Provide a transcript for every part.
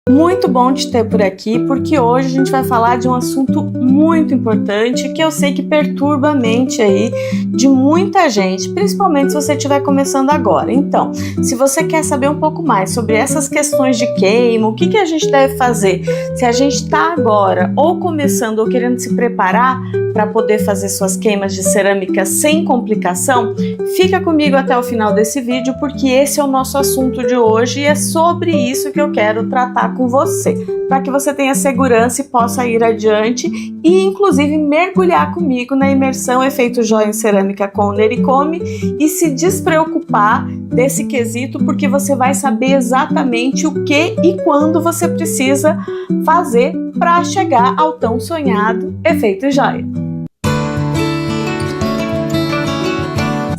Muito bom te ter por aqui, porque hoje a gente vai falar de um assunto muito importante que eu sei que perturba a mente aí de muita gente, principalmente se você estiver começando agora. Então, se você quer saber um pouco mais sobre essas questões de queima, o que a gente deve fazer, se a gente está agora ou começando ou querendo se preparar para poder fazer suas queimas de cerâmica sem complicação, fica comigo até o final desse vídeo, porque esse é o nosso assunto de hoje e é sobre isso que eu quero tratar com você, para que você tenha segurança e possa ir adiante e inclusive mergulhar comigo na imersão Efeito Joia em Cerâmica com Nericome e se despreocupar desse quesito, porque você vai saber exatamente o que e quando você precisa fazer para chegar ao tão sonhado Efeito Joia.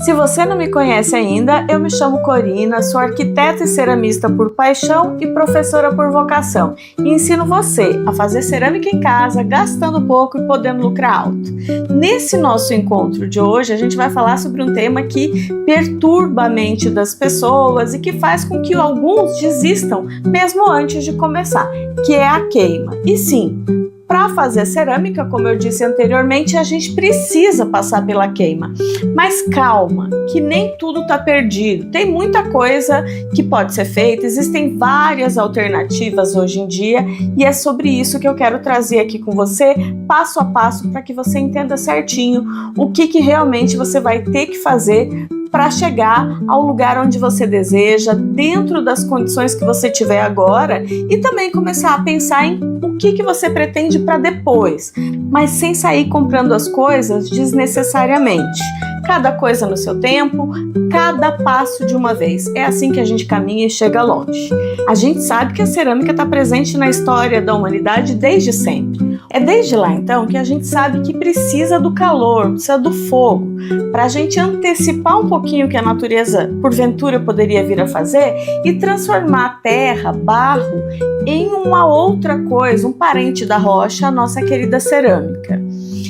Se você não me conhece ainda, eu me chamo Corina, sou arquiteta e ceramista por paixão e professora por vocação. E ensino você a fazer cerâmica em casa, gastando pouco e podendo lucrar alto. Nesse nosso encontro de hoje, a gente vai falar sobre um tema que perturba a mente das pessoas e que faz com que alguns desistam mesmo antes de começar, que é a queima. E sim, para fazer cerâmica, como eu disse anteriormente, a gente precisa passar pela queima. Mas calma, que nem tudo está perdido. Tem muita coisa que pode ser feita, existem várias alternativas hoje em dia e é sobre isso que eu quero trazer aqui com você, passo a passo, para que você entenda certinho o que realmente você vai ter que fazer para chegar ao lugar onde você deseja, dentro das condições que você tiver agora, e também começar a pensar em o que você pretende para depois, mas sem sair comprando as coisas desnecessariamente. Cada coisa no seu tempo, cada passo de uma vez. É assim que a gente caminha e chega longe. A gente sabe que a cerâmica está presente na história da humanidade desde sempre. É desde lá, então, que a gente sabe que precisa do calor, precisa do fogo, para a gente antecipar um pouquinho o que a natureza, porventura, poderia vir a fazer e transformar a terra, barro, em uma outra coisa, um parente da rocha, a nossa querida cerâmica.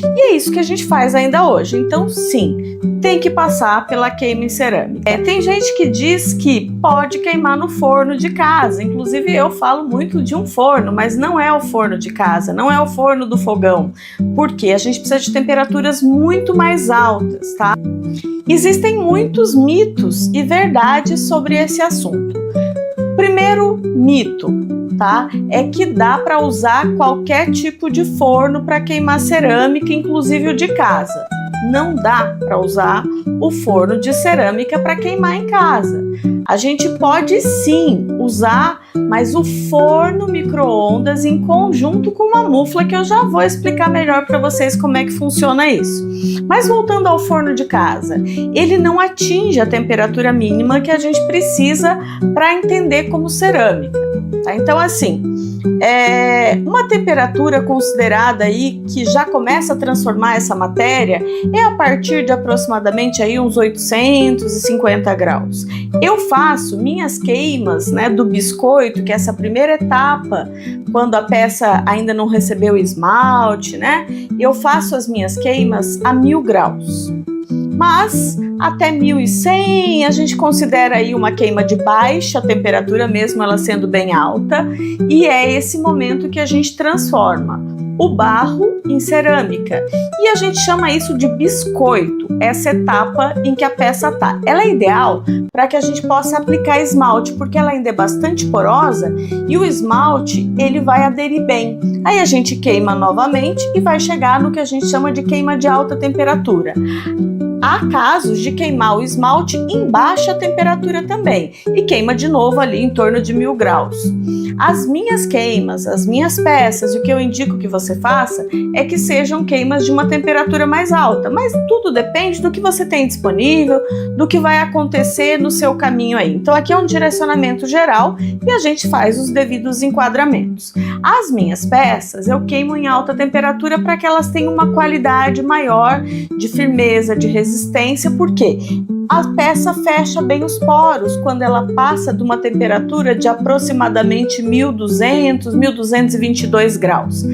E é isso que a gente faz ainda hoje. Então, sim, tem que passar pela queima em cerâmica. Tem gente que diz que pode queimar no forno de casa. Inclusive, eu falo muito de um forno, mas não é o forno de casa, não é o forno do fogão, porque a gente precisa de temperaturas muito mais altas, tá? Existem muitos mitos e verdades sobre esse assunto. Primeiro mito, tá? É que dá para usar qualquer tipo de forno para queimar cerâmica, inclusive o de casa. Não dá para usar o forno de cerâmica para queimar em casa. A gente pode sim usar, mas o forno micro-ondas em conjunto com uma mufla, que eu já vou explicar melhor para vocês como é que funciona isso. Mas voltando ao forno de casa, ele não atinge a temperatura mínima que a gente precisa para entender como cerâmica, tá? Então, assim, uma temperatura considerada aí que já começa a transformar essa matéria é a partir de aproximadamente aí uns 850 graus. Eu faço minhas queimas, né, do biscoito, que é essa primeira etapa, quando a peça ainda não recebeu esmalte, né? Eu faço as minhas queimas a 1000 graus. Mas até 1100 a gente considera aí uma queima de baixa temperatura, mesmo ela sendo bem alta, e é esse momento que a gente transforma o barro em cerâmica. E a gente chama isso de biscoito, essa etapa em que a peça tá. Ela é ideal para que a gente possa aplicar esmalte, porque ela ainda é bastante porosa e o esmalte ele vai aderir bem. Aí a gente queima novamente e vai chegar no que a gente chama de queima de alta temperatura. Há casos de queimar o esmalte em baixa temperatura também e queima de novo ali em torno de 1000 graus. As minhas queimas, as minhas peças, o que eu indico que você faça é que sejam queimas de uma temperatura mais alta, mas tudo depende do que você tem disponível, do que vai acontecer no seu caminho aí. Então aqui é um direcionamento geral e a gente faz os devidos enquadramentos. As minhas peças eu queimo em alta temperatura para que elas tenham uma qualidade maior de firmeza, de resistência, porque a peça fecha bem os poros quando ela passa de uma temperatura de aproximadamente 1200, 1222 graus.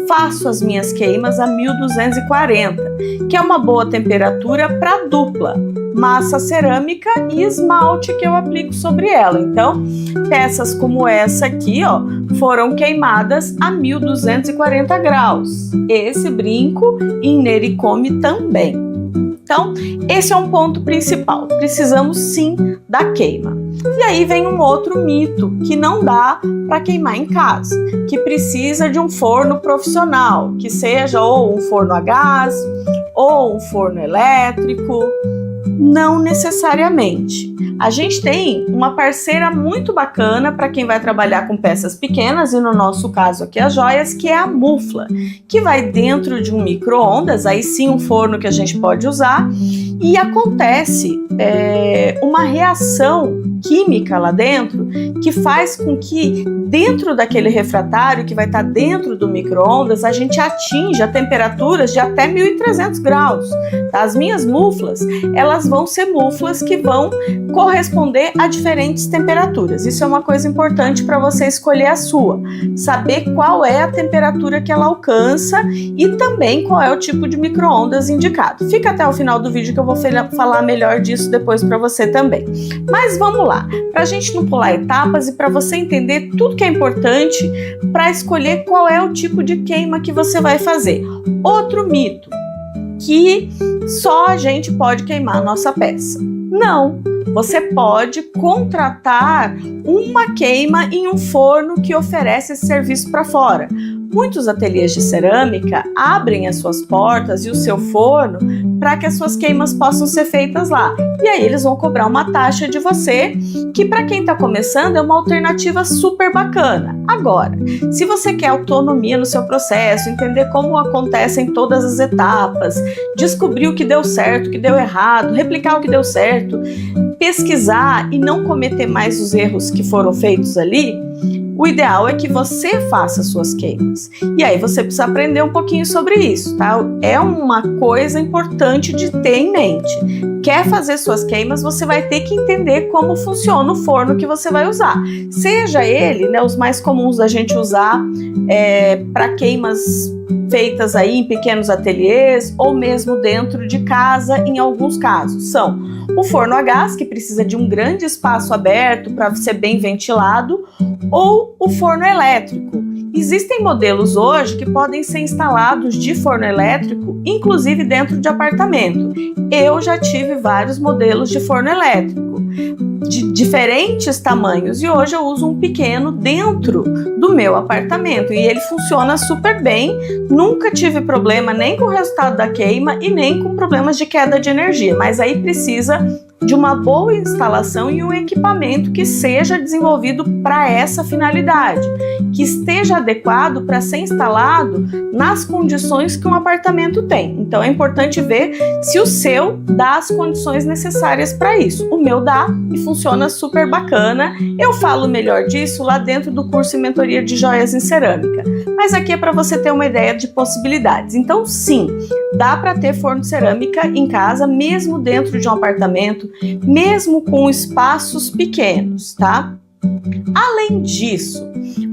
Faço as minhas queimas a 1240, que é uma boa temperatura para dupla. massa cerâmica e esmalte que eu aplico sobre ela. Então, peças como essa aqui, ó, foram queimadas a 1240 graus. Esse brinco em Nericome também. Então, esse é um ponto principal. Precisamos sim da queima. E aí vem um outro mito, que não dá para queimar em casa, que precisa de um forno profissional, que seja ou um forno a gás ou um forno elétrico. Não necessariamente. A gente tem uma parceira muito bacana para quem vai trabalhar com peças pequenas, e no nosso caso aqui as joias, que é a Mufla, que vai dentro de um micro-ondas, aí sim um forno que a gente pode usar, e acontece uma reação química lá dentro que faz com que dentro daquele refratário que vai estar dentro do micro-ondas a gente atinja temperaturas de até 1300 graus. Tá? As minhas muflas, elas vão ser muflas que vão corresponder a diferentes temperaturas. Isso é uma coisa importante para você escolher a sua, saber qual é a temperatura que ela alcança e também qual é o tipo de micro-ondas indicado. Fica até o final do vídeo que eu vou falar melhor disso depois para você também. Mas vamos lá, para a gente não pular etapas e para você entender tudo que é importante para escolher qual é o tipo de queima que você vai fazer. Outro mito, que só a gente pode queimar a nossa peça. Não, você pode contratar uma queima em um forno que oferece esse serviço para fora. Muitos ateliês de cerâmica abrem as suas portas e o seu forno para que as suas queimas possam ser feitas lá. E aí eles vão cobrar uma taxa de você, que para quem está começando é uma alternativa super bacana. Agora, se você quer autonomia no seu processo, entender como acontecem todas as etapas, descobrir o que deu certo, o que deu errado, replicar o que deu certo, pesquisar e não cometer mais os erros que foram feitos ali, o ideal é que você faça suas queimas. E aí você precisa aprender um pouquinho sobre isso, tá? É uma coisa importante de ter em mente. Quer fazer suas queimas, você vai ter que entender como funciona o forno que você vai usar. Seja ele, né, os mais comuns da gente usar para queimas feitas aí em pequenos ateliês ou mesmo dentro de casa, em alguns casos. São o forno a gás, que precisa de um grande espaço aberto para ser bem ventilado, ou o forno elétrico. Existem modelos hoje que podem ser instalados de forno elétrico, inclusive dentro de apartamento. Eu já tive vários modelos de forno elétrico, de diferentes tamanhos, e hoje eu uso um pequeno dentro do meu apartamento e ele funciona super bem. Nunca tive problema nem com o resultado da queima e nem com problemas de queda de energia, mas aí precisa de uma boa instalação e um equipamento que seja desenvolvido para essa finalidade, que esteja adequado para ser instalado nas condições que um apartamento tem. Então é importante ver se o seu dá as condições necessárias para isso. O meu dá e funciona super bacana. Eu falo melhor disso lá dentro do curso em mentoria de joias em cerâmica, mas aqui é para você ter uma ideia de possibilidades. Então sim, dá para ter forno de cerâmica em casa, mesmo dentro de um apartamento, mesmo com espaços pequenos, tá? Além disso,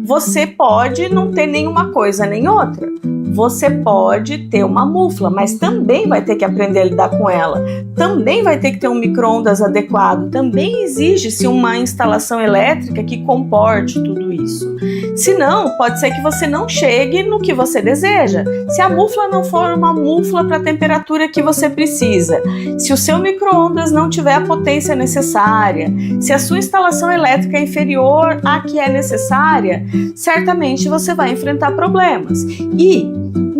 você pode não ter nenhuma coisa nem outra. Você pode ter uma mufla, mas também vai ter que aprender a lidar com ela. Também vai ter que ter um micro-ondas adequado. Também exige-se uma instalação elétrica que comporte tudo isso. Senão, pode ser que você não chegue no que você deseja. Se a mufla não for uma mufla para a temperatura que você precisa, se o seu micro-ondas não tiver a potência necessária, se a sua instalação elétrica é inferior à que é necessária, certamente você vai enfrentar problemas. E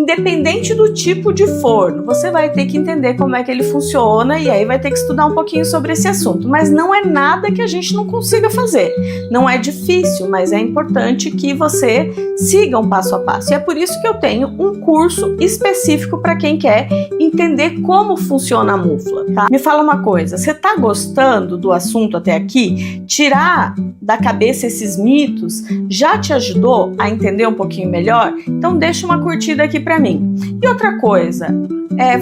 independente do tipo de forno, você vai ter que entender como é que ele funciona e aí vai ter que estudar um pouquinho sobre esse assunto. Mas não é nada que a gente não consiga fazer. Não é difícil, mas é importante que você siga um passo a passo. E é por isso que eu tenho um curso específico para quem quer entender como funciona a mufla, tá? Me fala uma coisa, você tá gostando do assunto até aqui? Tirar da cabeça esses mitos já te ajudou a entender um pouquinho melhor? Então deixa uma curtida aqui para mim. E outra coisa,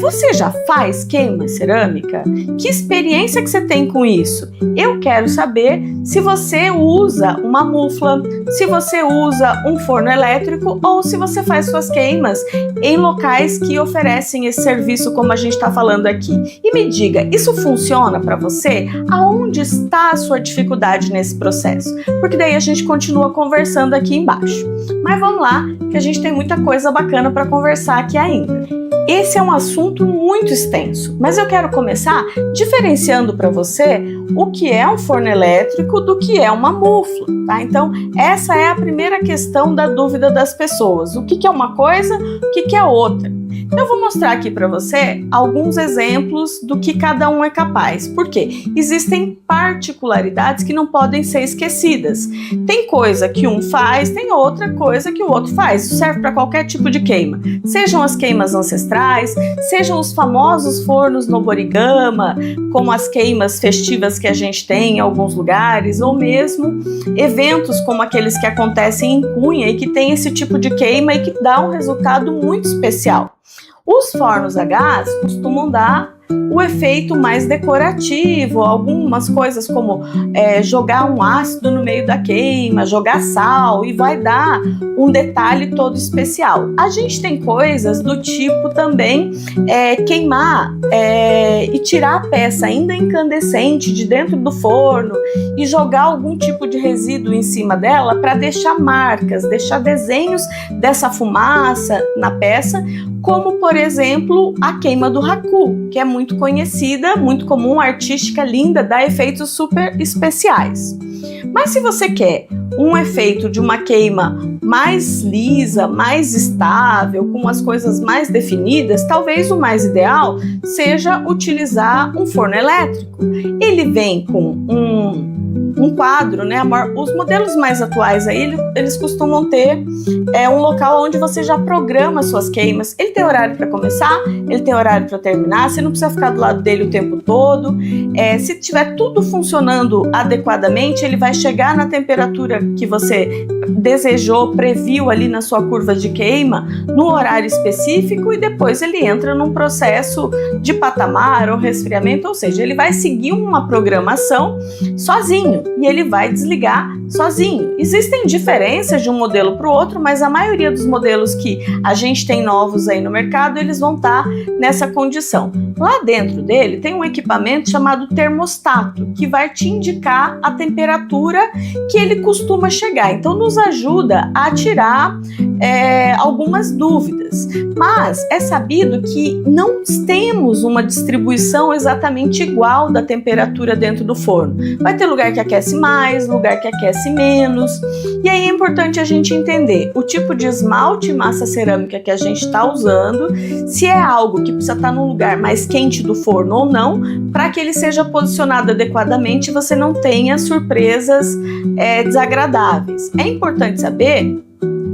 Você já faz queima cerâmica? Que experiência que você tem com isso? Eu quero saber se você usa uma mufla, se você usa um forno elétrico ou se você faz suas queimas em locais que oferecem esse serviço como a gente está falando aqui. E me diga, isso funciona para você? Aonde está a sua dificuldade nesse processo? Porque daí a gente continua conversando aqui embaixo. Mas vamos lá, que a gente tem muita coisa bacana para conversar aqui ainda. Esse é um assunto muito extenso, mas eu quero começar diferenciando para você o que é um forno elétrico do que é uma mufla, tá? Então, essa é a primeira questão da dúvida das pessoas. O que é uma coisa, o que é outra? Eu vou mostrar aqui para você alguns exemplos do que cada um é capaz, porque existem particularidades que não podem ser esquecidas. Tem coisa que um faz, tem outra coisa que o outro faz. Isso serve para qualquer tipo de queima. Sejam as queimas ancestrais, sejam os famosos fornos no Borigama, como as queimas festivas que a gente tem em alguns lugares, ou mesmo eventos como aqueles que acontecem em Cunha e que tem esse tipo de queima e que dá um resultado muito especial. Os fornos a gás costumam dar o efeito mais decorativo, algumas coisas como jogar um ácido no meio da queima, jogar sal e vai dar um detalhe todo especial. A gente tem coisas do tipo também queimar e tirar a peça ainda incandescente de dentro do forno e jogar algum tipo de resíduo em cima dela para deixar marcas, deixar desenhos dessa fumaça na peça, como por exemplo a queima do raku, que é muito conhecida, muito comum, artística, linda, dá efeitos super especiais. Mas se você quer um efeito de uma queima mais lisa, mais estável, com as coisas mais definidas, talvez o mais ideal seja utilizar um forno elétrico. Ele vem com um quadro, né? Os modelos mais atuais aí, eles costumam ter um local onde você já programa suas queimas. Ele tem horário para começar, ele tem horário para terminar, você não precisa ficar do lado dele o tempo todo. Se tiver tudo funcionando adequadamente, ele vai chegar na temperatura que você desejou, previu ali na sua curva de queima, no horário específico, e depois ele entra num processo de patamar ou resfriamento, ou seja, ele vai seguir uma programação sozinho e ele vai desligar sozinho. Existem diferenças de um modelo para o outro, mas a maioria dos modelos que a gente tem novos aí no mercado, eles vão estar nessa condição. Lá dentro dele tem um equipamento chamado termostato, que vai te indicar a temperatura que ele costuma chegar. Então nos ajuda a tirar algumas dúvidas. Mas é sabido que não temos uma distribuição exatamente igual da temperatura dentro do forno. Vai ter lugar que aquece mais, lugar que aquece menos. E aí é importante a gente entender o tipo de esmalte e massa cerâmica que a gente está usando, se é algo que precisa estar num lugar mais quente do forno ou não, para que ele seja posicionado adequadamente e você não tenha surpresas desagradáveis. É importante saber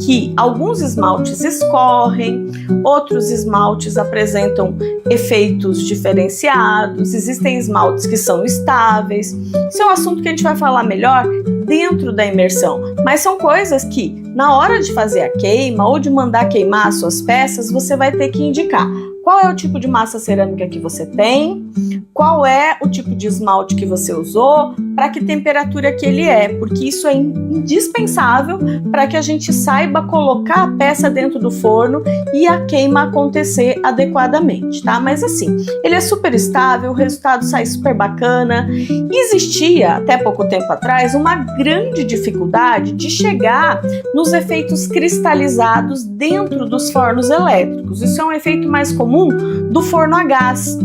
que alguns esmaltes escorrem, outros esmaltes apresentam efeitos diferenciados, existem esmaltes que são estáveis. Isso é um assunto que a gente vai falar melhor dentro da imersão, mas são coisas que na hora de fazer a queima ou de mandar queimar as suas peças, você vai ter que indicar qual é o tipo de massa cerâmica que você tem, qual é o tipo de esmalte que você usou, para que temperatura que ele é, porque isso é indispensável para que a gente saiba colocar a peça dentro do forno e a queima acontecer adequadamente, tá? Mas assim, ele é super estável, o resultado sai super bacana. Existia, até pouco tempo atrás, uma grande dificuldade de chegar nos efeitos cristalizados dentro dos fornos elétricos. Isso é um efeito mais comum do forno a gás.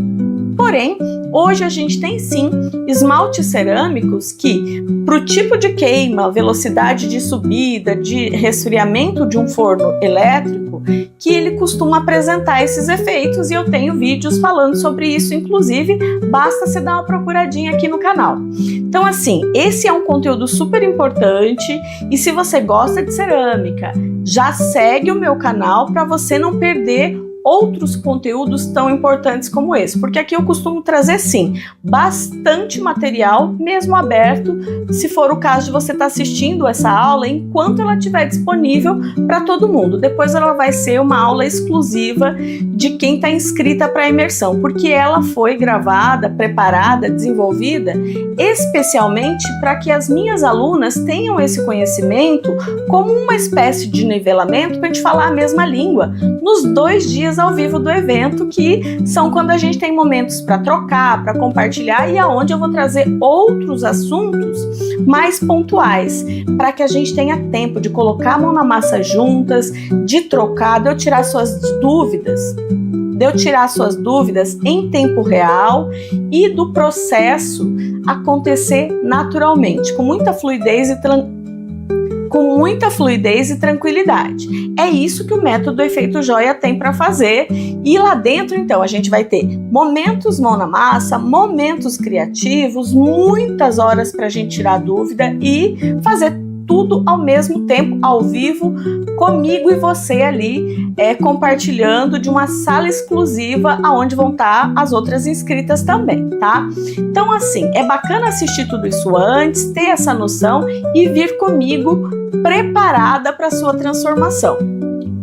Porém, hoje a gente tem sim esmaltes cerâmicos que, para o tipo de queima, velocidade de subida, de resfriamento de um forno elétrico, que ele costuma apresentar esses efeitos, e eu tenho vídeos falando sobre isso, inclusive, basta você dar uma procuradinha aqui no canal. Então assim, esse é um conteúdo super importante, e se você gosta de cerâmica, já segue o meu canal para você não perder outros conteúdos tão importantes como esse, porque aqui eu costumo trazer sim, bastante material, mesmo aberto, se for o caso de você estar assistindo essa aula enquanto ela estiver disponível para todo mundo. Depois ela vai ser uma aula exclusiva de quem está inscrita para a imersão, porque ela foi gravada, preparada, desenvolvida especialmente para que as minhas alunas tenham esse conhecimento como uma espécie de nivelamento para a gente falar a mesma língua nos 2 dias ao vivo do evento, que são quando a gente tem momentos para trocar, para compartilhar e aonde eu vou trazer outros assuntos mais pontuais, para que a gente tenha tempo de colocar a mão na massa juntas, de trocar, de eu tirar suas dúvidas em tempo real e do processo acontecer naturalmente, com muita fluidez e tranquilidade. É isso que o método Efeito Joia tem para fazer. E lá dentro, então, a gente vai ter momentos mão na massa, momentos criativos, muitas horas para a gente tirar dúvida e fazer tudo ao mesmo tempo, ao vivo, comigo e você ali, compartilhando de uma sala exclusiva aonde vão estar as outras inscritas também, tá? Então, assim, é bacana assistir tudo isso antes, ter essa noção e vir comigo preparada para a sua transformação.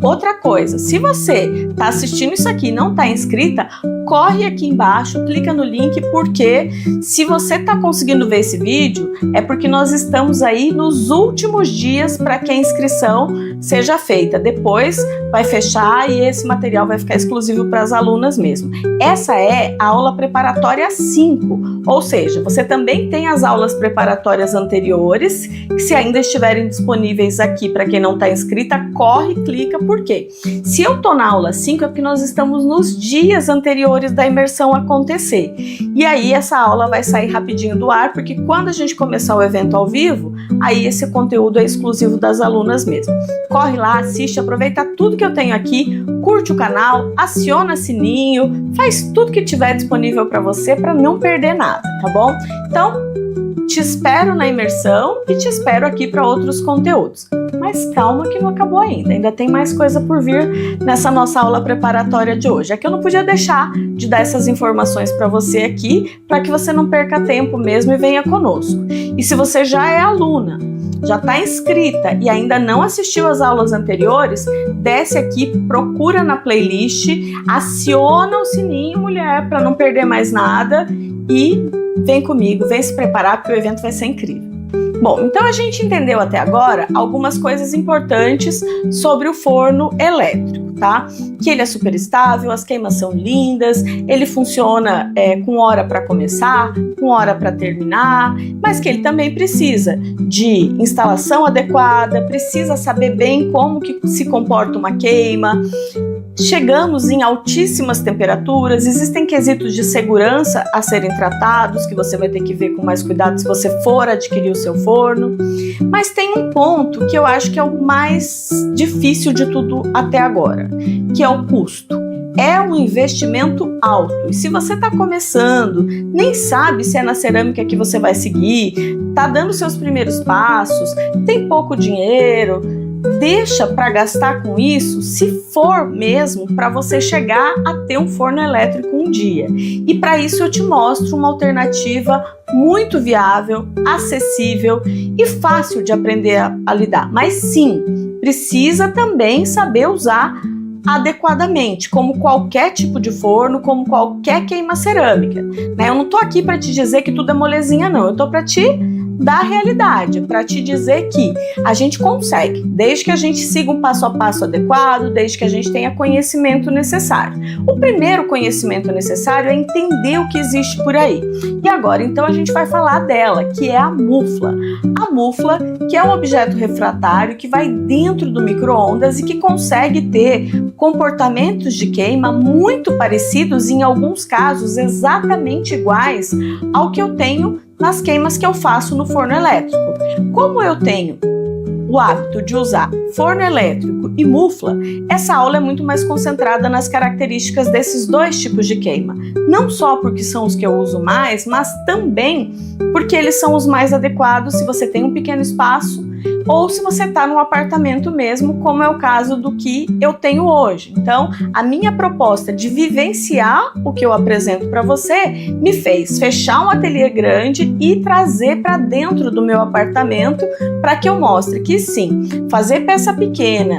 Outra coisa, se você está assistindo isso aqui e não está inscrita, corre aqui embaixo, clica no link, porque se você está conseguindo ver esse vídeo, é porque nós estamos aí nos últimos dias para que a inscrição seja feita. Depois vai fechar e esse material vai ficar exclusivo para as alunas mesmo. Essa é a aula preparatória 5, ou seja, você também tem as aulas preparatórias anteriores, que se ainda estiverem disponíveis aqui para quem não está inscrita, corre, clica, por quê? Se eu estou na aula 5 é porque nós estamos nos dias anteriores da imersão acontecer. E aí essa aula vai sair rapidinho do ar, porque quando a gente começar o evento ao vivo, aí esse conteúdo é exclusivo das alunas mesmo. Corre lá, assiste, aproveita tudo que eu tenho aqui, curte o canal, aciona sininho, faz tudo que tiver disponível para você para não perder nada, tá bom? Então, te espero na imersão e te espero aqui para outros conteúdos. Mas calma que não acabou ainda tem mais coisa por vir nessa nossa aula preparatória de hoje. É que eu não podia deixar de dar essas informações para você aqui, para que você não perca tempo mesmo e venha conosco. E se você já é aluna, já está inscrita e ainda não assistiu às aulas anteriores, desce aqui, procura na playlist, aciona o sininho, mulher, para não perder mais nada e vem comigo, vem se preparar porque o evento vai ser incrível. Bom, então a gente entendeu até agora algumas coisas importantes sobre o forno elétrico, tá? Que ele é super estável, as queimas são lindas, ele funciona com hora para começar, com hora para terminar, mas que ele também precisa de instalação adequada, precisa saber bem como que se comporta uma queima. Chegamos em altíssimas temperaturas, existem quesitos de segurança a serem tratados, que você vai ter que ver com mais cuidado se você for adquirir o seu forno. Mas tem um ponto que eu acho que é o mais difícil de tudo até agora, que é o custo. É um investimento alto. E se você está começando, nem sabe se é na cerâmica que você vai seguir, está dando seus primeiros passos, tem pouco dinheiro, deixa para gastar com isso se for mesmo para você chegar a ter um forno elétrico um dia. E para isso eu te mostro uma alternativa muito viável, acessível e fácil de aprender a lidar. Mas sim, precisa também saber usar adequadamente, como qualquer tipo de forno, como qualquer queima cerâmica, né? Eu não tô aqui para te dizer que tudo é molezinha, não. Eu tô para te dar a realidade, para te dizer que a gente consegue, desde que a gente siga um passo a passo adequado, desde que a gente tenha conhecimento necessário. O primeiro conhecimento necessário é entender o que existe por aí. E agora, então, a gente vai falar dela, que é a mufla. A mufla, que é um objeto refratário que vai dentro do micro-ondas e que consegue ter comportamentos de queima muito parecidos, em alguns casos exatamente iguais ao que eu tenho nas queimas que eu faço no forno elétrico. Como eu tenho o hábito de usar forno elétrico e mufla, essa aula é muito mais concentrada nas características desses dois tipos de queima. Não só porque são os que eu uso mais, mas também porque eles são os mais adequados se você tem um pequeno espaço ou se você está num apartamento mesmo, como é o caso do que eu tenho hoje. Então, a minha proposta de vivenciar o que eu apresento para você me fez fechar um ateliê grande e trazer para dentro do meu apartamento para que eu mostre que sim, fazer peça pequena,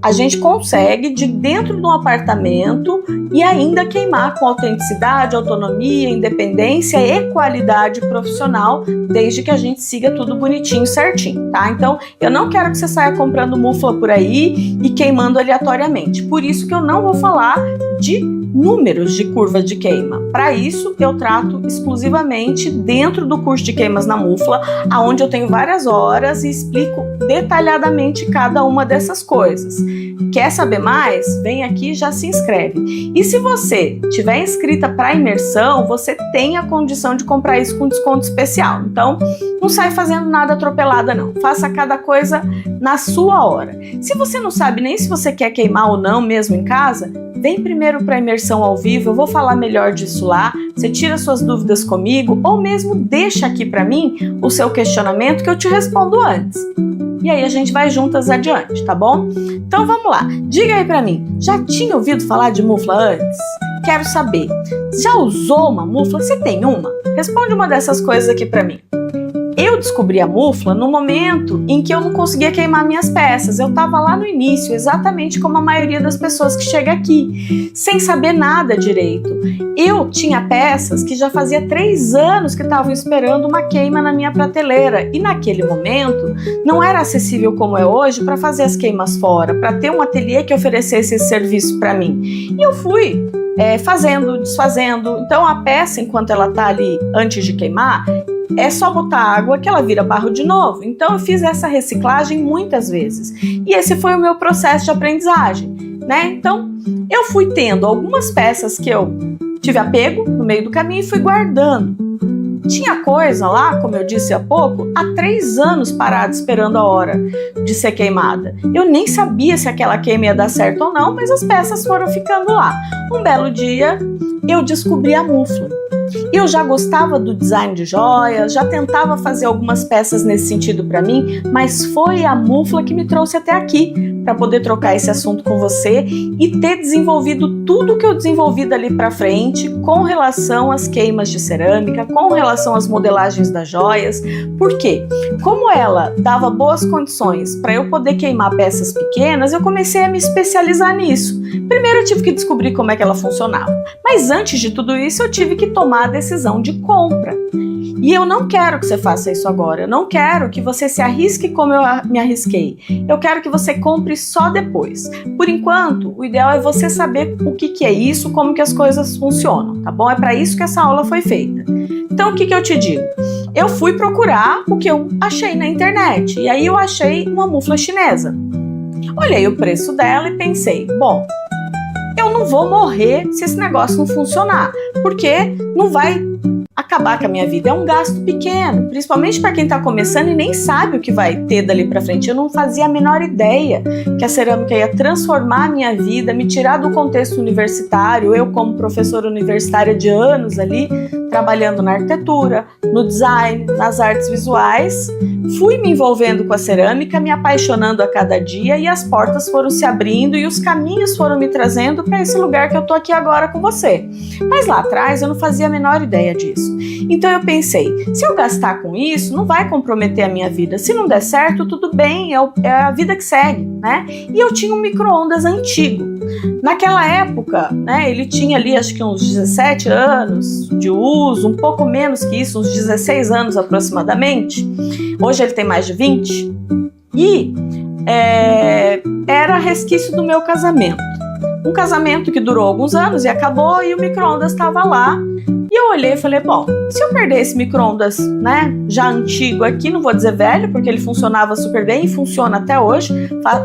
a gente consegue de dentro de um apartamento e ainda queimar com autenticidade, autonomia, independência e qualidade profissional, desde que a gente siga tudo bonitinho, certinho, tá? Então, eu não quero que você saia comprando mufla por aí e queimando aleatoriamente. Por isso que eu não vou falar de números de curvas de queima. Para isso, eu trato exclusivamente dentro do curso de queimas na mufla, onde eu tenho várias horas e explico detalhadamente cada uma dessas coisas. Quer saber mais? Vem aqui e já se inscreve. E se você tiver inscrita para a imersão, você tem a condição de comprar isso com desconto especial. Então, não sai fazendo nada atropelada não. Faça cada coisa na sua hora. Se você não sabe nem se você quer queimar ou não mesmo em casa, vem primeiro para a imersão ao vivo, eu vou falar melhor disso lá, você tira suas dúvidas comigo ou mesmo deixa aqui para mim o seu questionamento que eu te respondo antes. E aí a gente vai juntas adiante, tá bom? Então vamos lá, diga aí para mim, já tinha ouvido falar de mufla antes? Quero saber, já usou uma mufla? Você tem uma? Responde uma dessas coisas aqui para mim. Eu descobri a mufla no momento em que eu não conseguia queimar minhas peças. Eu estava lá no início, exatamente como a maioria das pessoas que chega aqui, sem saber nada direito. Eu tinha peças que já fazia 3 anos que estavam esperando uma queima na minha prateleira e naquele momento não era acessível como é hoje para fazer as queimas fora, para ter um ateliê que oferecesse esse serviço para mim. E eu fui fazendo, desfazendo. Então a peça, enquanto ela está ali antes de queimar, é só botar água que ela vira barro de novo. Então eu fiz essa reciclagem muitas vezes. E esse foi o meu processo de aprendizagem, né? Então eu fui tendo algumas peças que eu tive apego no meio do caminho e fui guardando. Tinha coisa lá, como eu disse há pouco, há 3 anos parada esperando a hora de ser queimada. Eu nem sabia se aquela queima ia dar certo ou não, mas as peças foram ficando lá. Um belo dia eu descobri a mufla. Eu já gostava do design de joias, já tentava fazer algumas peças nesse sentido para mim, mas foi a mufla que me trouxe até aqui para poder trocar esse assunto com você e ter desenvolvido tudo que eu desenvolvi dali para frente com relação às queimas de cerâmica, com relação às modelagens das joias. Por quê? Como ela dava boas condições para eu poder queimar peças pequenas, eu comecei a me especializar nisso. Primeiro eu tive que descobrir como é que ela funcionava, mas antes de tudo isso eu tive que tomar a decisão de compra. E eu não quero que você faça isso agora, eu não quero que você se arrisque como eu me arrisquei. Eu quero que você compre só depois. Por enquanto, o ideal é você saber o que é isso, como que as coisas funcionam, tá bom? É para isso que essa aula foi feita. Então, o que eu te digo? Eu fui procurar o que eu achei na internet, e aí eu achei uma mufla chinesa. Olhei o preço dela e pensei, bom, eu não vou morrer se esse negócio não funcionar, porque não vai acabar com a minha vida, é um gasto pequeno, principalmente para quem está começando e nem sabe o que vai ter dali para frente. Eu não fazia a menor ideia que a cerâmica ia transformar a minha vida, me tirar do contexto universitário, eu como professora universitária de anos ali, trabalhando na arquitetura, no design, nas artes visuais, fui me envolvendo com a cerâmica, me apaixonando a cada dia e as portas foram se abrindo e os caminhos foram me trazendo para esse lugar que eu tô aqui agora com você. Mas lá atrás eu não fazia a menor ideia disso. Então eu pensei, se eu gastar com isso, não vai comprometer a minha vida. Se não der certo, tudo bem, é a vida que segue, né? E eu tinha um micro-ondas antigo. Naquela época, né, ele tinha ali acho que uns 17 anos de uso, um pouco menos que isso, uns 16 anos aproximadamente. Hoje ele tem mais de 20. E era resquício do meu casamento. Um casamento que durou alguns anos e acabou e o micro-ondas estava lá. E eu olhei e falei, bom, se eu perder esse micro-ondas, né, já antigo aqui, não vou dizer velho, porque ele funcionava super bem e funciona até hoje.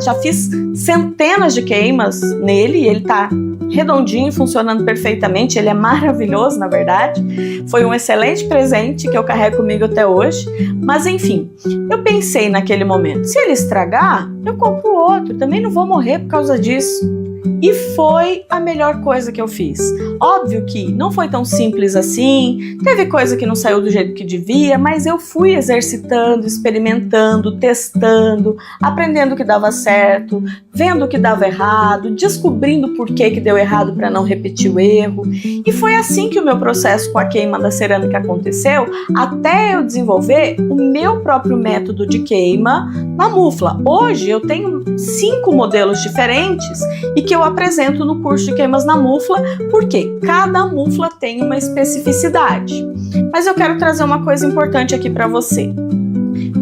Já fiz centenas de queimas nele e ele tá redondinho, funcionando perfeitamente. Ele é maravilhoso, na verdade. Foi um excelente presente que eu carrego comigo até hoje. Mas enfim, eu pensei naquele momento, se ele estragar, eu compro outro. Também não vou morrer por causa disso. e foi a melhor coisa que eu fiz. Óbvio que não foi tão simples assim, teve coisa que não saiu do jeito que devia, mas eu fui exercitando, experimentando, testando, aprendendo o que dava certo, vendo o que dava errado, descobrindo por que deu errado para não repetir o erro. E foi assim que o meu processo com a queima da cerâmica aconteceu, até eu desenvolver o meu próprio método de queima na mufla. Hoje eu tenho 5 modelos diferentes e que eu apresento no curso de queimas na mufla, porque cada mufla tem uma especificidade. Mas eu quero trazer uma coisa importante aqui para você.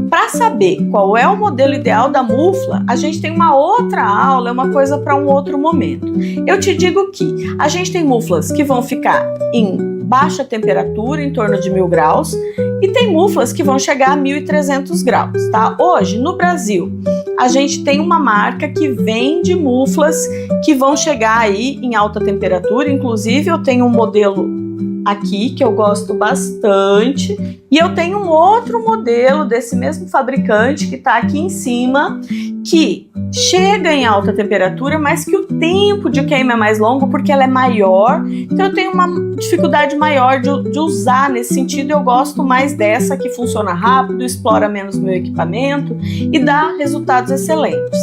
Para saber qual é o modelo ideal da mufla, a gente tem uma outra aula, é uma coisa para um outro momento. Eu te digo que a gente tem muflas que vão ficar em baixa temperatura, em torno de 1000 graus, e tem muflas que vão chegar a 1300 graus, tá? Hoje, no Brasil, a gente tem uma marca que vende muflas que vão chegar aí em alta temperatura. Inclusive, eu tenho um modelo aqui que eu gosto bastante, e eu tenho um outro modelo desse mesmo fabricante que está aqui em cima, que chega em alta temperatura, mas que o tempo de queima é mais longo porque ela é maior, então eu tenho uma dificuldade maior de usar nesse sentido. Eu gosto mais dessa, que funciona rápido, explora menos meu equipamento e dá resultados excelentes.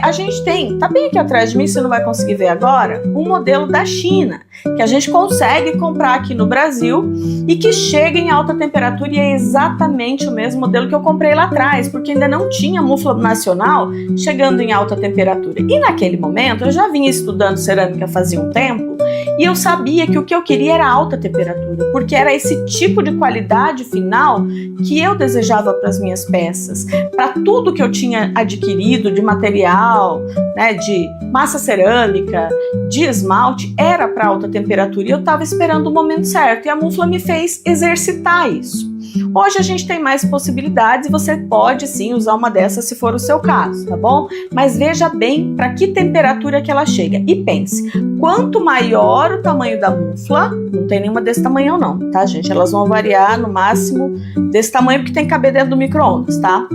A gente tem, tá bem aqui atrás de mim, você não vai conseguir ver agora, um modelo da China, que a gente consegue comprar aqui no Brasil e que chega em alta temperatura, e é exatamente o mesmo modelo que eu comprei lá atrás, porque ainda não tinha mufla nacional chegando em alta temperatura. E naquele momento, eu já vinha estudando cerâmica fazia um tempo, e eu sabia que o que eu queria era alta temperatura, porque era esse tipo de qualidade final que eu desejava para as minhas peças, para tudo que eu tinha adquirido de material, né, de massa cerâmica, de esmalte, era para alta temperatura, e eu estava esperando o momento certo, e a mufla me fez exercitar isso. Hoje a gente tem mais possibilidades e você pode sim usar uma dessas se for o seu caso, tá bom? Mas veja bem para que temperatura que ela chega e pense, quanto maior o tamanho da mufla, não tem nenhuma desse tamanho não, tá gente? Elas vão variar no máximo desse tamanho porque tem que caber dentro do micro-ondas, tá?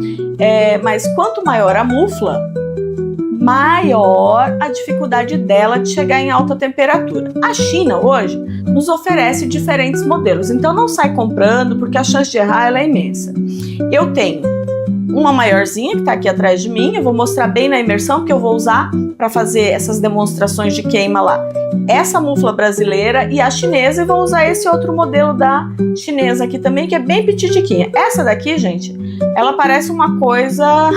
Mas quanto maior a mufla, maior a dificuldade dela de chegar em alta temperatura. A China hoje nos oferece diferentes modelos, então não sai comprando porque a chance de errar ela é imensa. Eu tenho uma maiorzinha que está aqui atrás de mim, eu vou mostrar bem na imersão, porque eu vou usar para fazer essas demonstrações de queima lá. Essa mufla brasileira e a chinesa, e vou usar esse outro modelo da chinesa aqui também, que é bem petitiquinha. Essa daqui, gente, ela parece uma coisa,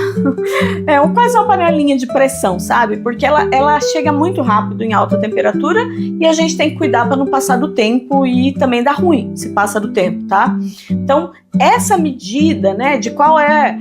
quase uma panelinha de pressão, sabe? Porque ela chega muito rápido em alta temperatura e a gente tem que cuidar para não passar do tempo e também dar ruim se passa do tempo, tá? Então, essa medida, né, de qual é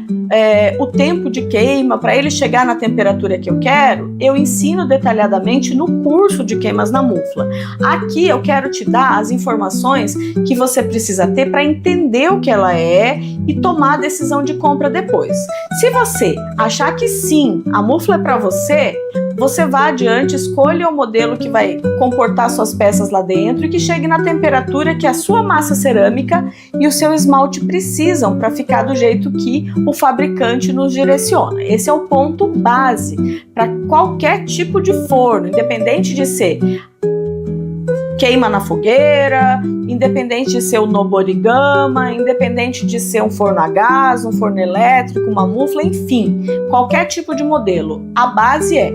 o tempo de queima para ele chegar na temperatura que eu quero, eu ensino detalhadamente no curso de queimas na mufla. Aqui eu quero te dar as informações que você precisa ter para entender o que ela é e tomar a decisão de compra depois. Se você achar que sim, a mufla é para você, você vá adiante, escolha o modelo que vai comportar suas peças lá dentro e que chegue na temperatura que a sua massa cerâmica e o seu esmalte precisam para ficar do jeito que o fabricante nos direciona. Esse é o ponto base para qualquer tipo de forno, independente de ser queima na fogueira, independente de ser o noborigama, independente de ser um forno a gás, um forno elétrico, uma mufla, enfim, qualquer tipo de modelo. A base é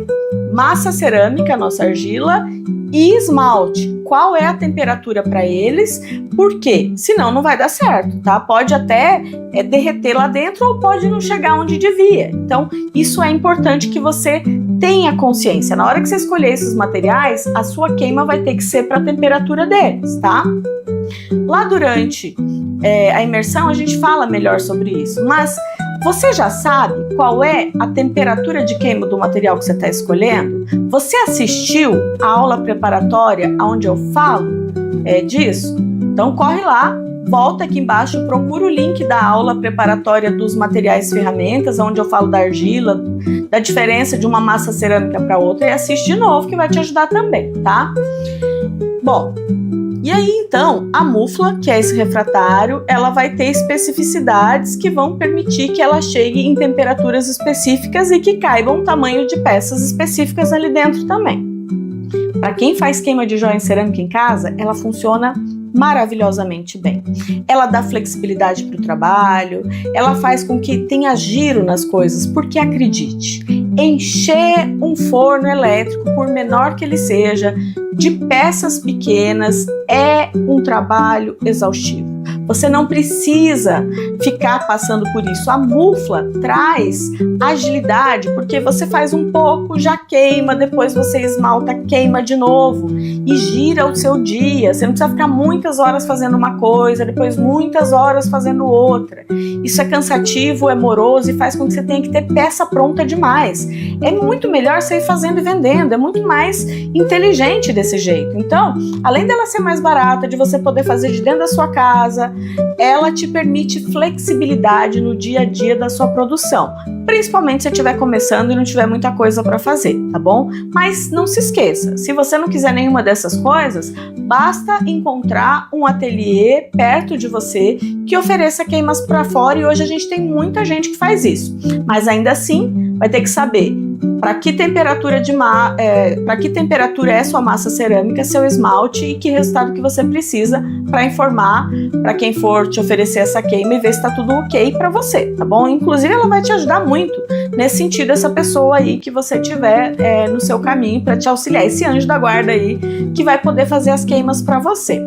massa cerâmica, nossa argila, e esmalte. Qual é a temperatura para eles? Porque senão não vai dar certo, tá? Pode até derreter lá dentro ou pode não chegar onde devia. Então, isso é importante que você tenha consciência. Na hora que você escolher esses materiais, a sua queima vai ter que ser para a temperatura deles, tá? Lá durante a imersão a gente fala melhor sobre isso, mas você já sabe qual é a temperatura de queima do material que você está escolhendo? Você assistiu a aula preparatória onde eu falo disso? Então corre lá, volta aqui embaixo, procura o link da aula preparatória dos materiais e ferramentas, onde eu falo da argila, da diferença de uma massa cerâmica para outra, e assiste de novo que vai te ajudar também, tá? Bom, E aí, então, a mufla, que é esse refratário, ela vai ter especificidades que vão permitir que ela chegue em temperaturas específicas e que caibam um tamanho de peças específicas ali dentro também. Para quem faz queima de joia em cerâmica em casa, ela funciona maravilhosamente bem. Ela dá flexibilidade para o trabalho, ela faz com que tenha giro nas coisas, porque acredite, encher um forno elétrico, por menor que ele seja, de peças pequenas é um trabalho exaustivo. Você não precisa ficar passando por isso. A mufla traz agilidade, porque você faz um pouco, já queima, depois você esmalta, queima de novo e gira o seu dia. Você não precisa ficar muitas horas fazendo uma coisa, depois muitas horas fazendo outra. Isso é cansativo, é moroso e faz com que você tenha que ter peça pronta demais. É muito melhor você ir fazendo e vendendo, é muito mais inteligente desse jeito. Então, além dela ser mais barata, de você poder fazer de dentro da sua casa, ela te permite flexibilidade no dia a dia da sua produção, principalmente se estiver começando e não tiver muita coisa para fazer, tá bom? Mas não se esqueça, se você não quiser nenhuma dessas coisas, basta encontrar um ateliê perto de você que ofereça queimas para fora, e hoje a gente tem muita gente que faz isso, mas ainda assim vai ter que saber para que temperatura é sua massa cerâmica, seu esmalte e que resultado que você precisa para informar para quem for te oferecer essa queima e ver se está tudo ok para você, tá bom? Inclusive ela vai te ajudar muito nesse sentido, essa pessoa aí que você tiver no seu caminho para te auxiliar, esse anjo da guarda aí que vai poder fazer as queimas para você.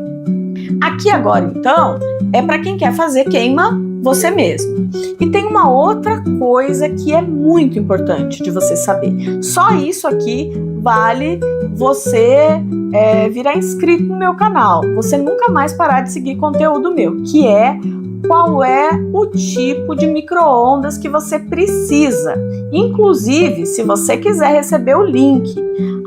Aqui agora então é para quem quer fazer queima você mesmo. E tem uma outra coisa que é muito importante de você saber. Só isso aqui vale você virar inscrito no meu canal. Você nunca mais parar de seguir conteúdo meu, que é qual é o tipo de micro-ondas que você precisa. Inclusive, se você quiser receber o link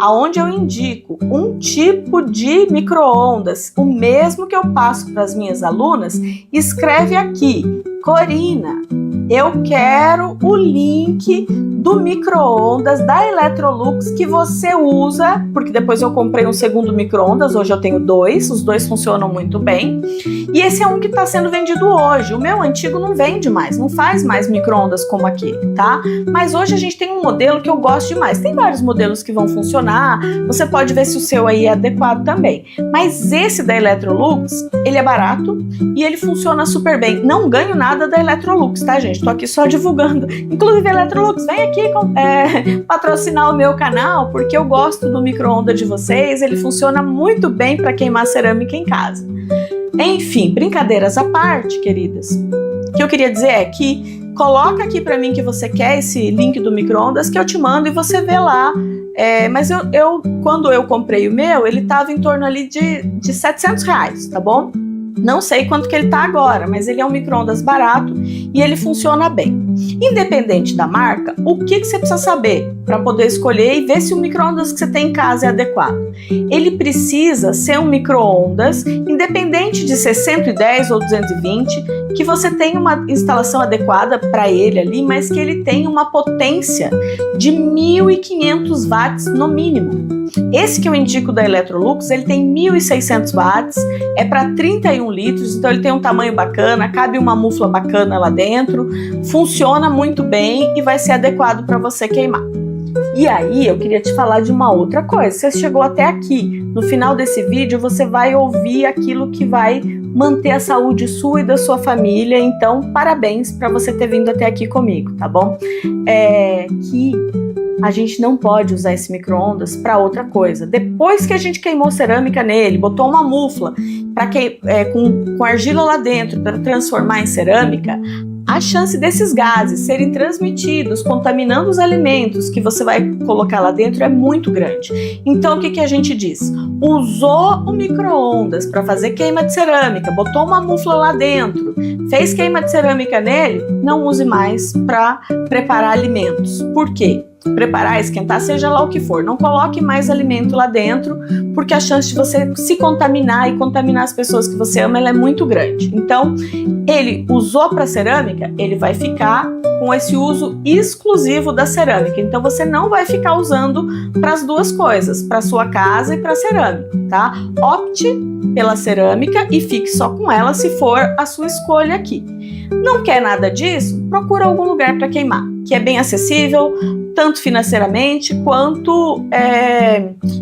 aonde eu indico um tipo de micro-ondas, o mesmo que eu passo para as minhas alunas, escreve aqui: Corina, eu quero o link do micro-ondas da Electrolux que você usa, porque depois eu comprei um segundo micro-ondas, hoje eu tenho dois, os dois funcionam muito bem, e esse é um que está sendo vendido hoje. O meu antigo não vende mais, não faz mais micro-ondas como aquele, tá? Mas hoje a gente tem um modelo que eu gosto demais, tem vários modelos que vão funcionar, você pode ver se o seu aí é adequado também, mas esse da Electrolux, ele é barato e ele funciona super bem. Não ganho nada da Electrolux, tá, gente? Tô aqui só divulgando. Inclusive, Electrolux, vem aqui patrocinar o meu canal, porque eu gosto do micro-ondas de vocês, ele funciona muito bem para queimar cerâmica em casa. Enfim, brincadeiras à parte, queridas, o que eu queria dizer é que coloca aqui para mim que você quer esse link do micro-ondas que eu te mando e você vê lá. Mas quando eu comprei o meu, ele estava em torno ali de R$700, tá bom? Não sei quanto que ele tá agora, mas ele é um micro-ondas barato e ele funciona bem. Independente da marca, o que você precisa saber para poder escolher e ver se o micro-ondas que você tem em casa é adequado? Ele precisa ser um micro-ondas, independente de ser 110 ou 220, que você tenha uma instalação adequada para ele ali, mas que ele tenha uma potência de 1.500 watts no mínimo. Esse que eu indico da Electrolux, ele tem 1.600 watts, é para 31 litros, então ele tem um tamanho bacana, cabe uma mufla bacana lá dentro, funciona muito bem e vai ser adequado para você queimar. E aí eu queria te falar de uma outra coisa. Se você chegou até aqui, no final desse vídeo você vai ouvir aquilo que vai manter a saúde sua e da sua família, então parabéns para você ter vindo até aqui comigo, tá bom? Que a gente não pode usar esse micro-ondas para outra coisa. Depois que a gente queimou cerâmica nele, botou uma mufla com argila lá dentro para transformar em cerâmica, a chance desses gases serem transmitidos, contaminando os alimentos que você vai colocar lá dentro é muito grande. Então o que a gente diz? Usou o micro-ondas para fazer queima de cerâmica, botou uma mufla lá dentro, fez queima de cerâmica nele, não use mais para preparar alimentos. Por quê? preparar, esquentar, seja lá o que for, não coloque mais alimento lá dentro, porque a chance de você se contaminar e contaminar as pessoas que você ama, ela é muito grande. Então, ele usou para cerâmica, ele vai ficar com esse uso exclusivo da cerâmica. Então, você não vai ficar usando para as duas coisas, para sua casa e para cerâmica, tá? Opte pela cerâmica e fique só com ela se for a sua escolha aqui. Não quer nada disso? Procura algum lugar para queimar, que é bem acessível, tanto financeiramente quanto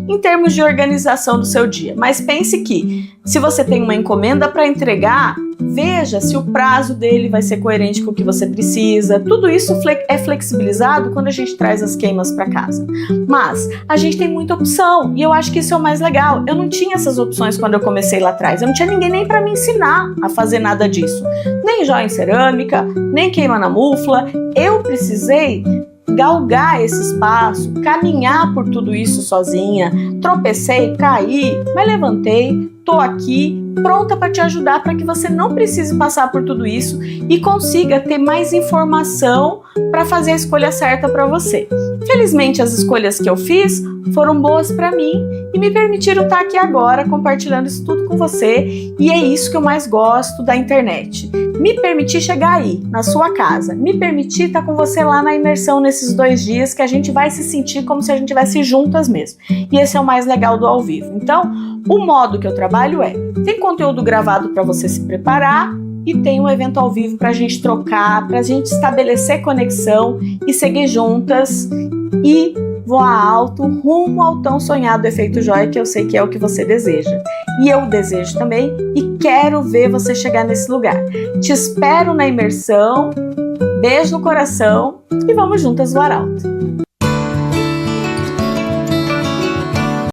em termos de organização do seu dia. Mas pense que, se você tem uma encomenda para entregar, veja se o prazo dele vai ser coerente com o que você precisa. Tudo isso é flexibilizado quando a gente traz as queimas para casa. Mas a gente tem muita opção e eu acho que isso é o mais legal. Eu não tinha essas opções quando eu comecei lá atrás. Eu não tinha ninguém nem para me ensinar a fazer nada disso. Nem joia em cerâmica, nem queima na mufla. Eu precisei galgar esse espaço, caminhar por tudo isso sozinha. Tropecei, caí, mas levantei, tô aqui, pronta para te ajudar para que você não precise passar por tudo isso e consiga ter mais informação para fazer a escolha certa para você. Felizmente, as escolhas que eu fiz foram boas para mim e me permitiram estar aqui agora compartilhando isso tudo com você, e é isso que eu mais gosto da internet. Me permitir chegar aí, na sua casa, me permitir estar com você lá na imersão nesses 2 dias, que a gente vai se sentir como se a gente estivesse juntas mesmo. E esse é o mais legal do ao vivo. Então, o modo que eu trabalho tem conteúdo gravado para você se preparar e tem um evento ao vivo para a gente trocar, para a gente estabelecer conexão e seguir juntas e voar alto rumo ao tão sonhado efeito joia, que eu sei que é o que você deseja. E eu desejo também e quero ver você chegar nesse lugar. Te espero na imersão, beijo no coração e vamos juntas voar alto.